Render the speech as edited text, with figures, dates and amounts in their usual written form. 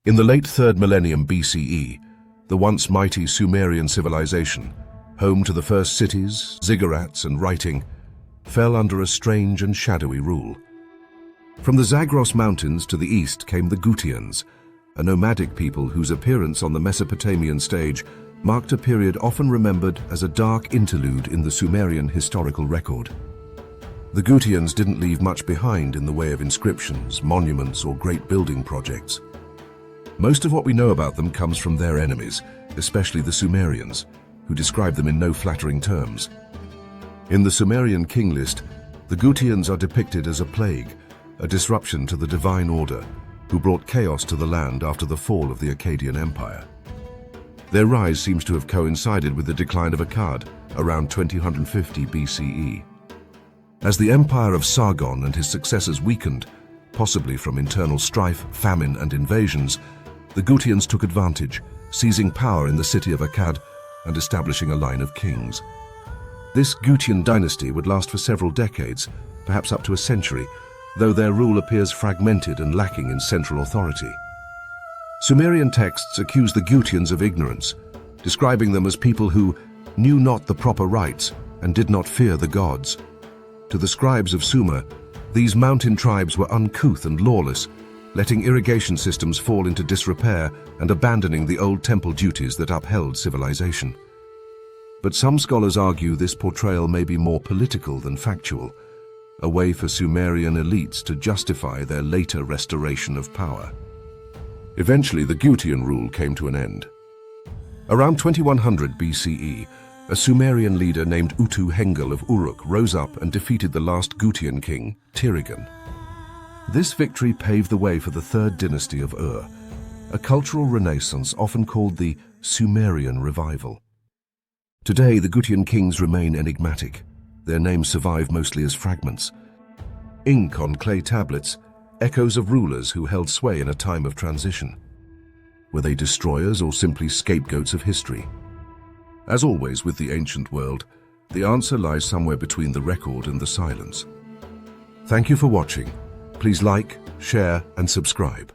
In the late 3rd millennium BCE, the once mighty Sumerian civilization, home to the first cities, ziggurats, and writing, fell under a strange and shadowy rule. From the Zagros Mountains to the east came the Gutians, a nomadic people whose appearance on the Mesopotamian stage marked a period often remembered as a dark interlude in the Sumerian historical record. The Gutians didn't leave much behind in the way of inscriptions, monuments, or great building projects. Most of what we know about them comes from their enemies, especially the Sumerians, who describe them in no flattering terms. In the Sumerian King List, the Gutians are depicted as a plague, a disruption to the divine order, who brought chaos to the land after the fall of the Akkadian Empire. Their rise seems to have coincided with the decline of Akkad, around 2050 BCE. As the empire of Sargon and his successors weakened, possibly from internal strife, famine, and invasions, the Gutians took advantage, seizing power in the city of Akkad and establishing a line of kings. This Gutian dynasty would last for several decades, perhaps up to a century, though their rule appears fragmented and lacking in central authority. Sumerian texts accuse the Gutians of ignorance, describing them as people who knew not the proper rites and did not fear the gods. To the scribes of Sumer, these mountain tribes were uncouth and lawless, letting irrigation systems fall into disrepair and abandoning the old temple duties that upheld civilization. But some scholars argue this portrayal may be more political than factual, a way for Sumerian elites to justify their later restoration of power. Eventually, the Gutian rule came to an end. Around 2100 BCE, a Sumerian leader named Hengel of Uruk rose up and defeated the last Gutian king, Tirigan. This victory paved the way for the third dynasty of Ur, a cultural renaissance often called the Sumerian revival. Today, the Gutian kings remain enigmatic. Their names survive mostly as fragments. Ink on clay tablets, echoes of rulers who held sway in a time of transition. Were they destroyers or simply scapegoats of history? As always with the ancient world, the answer lies somewhere between the record and the silence. Thank you for watching. Please like, share, and subscribe.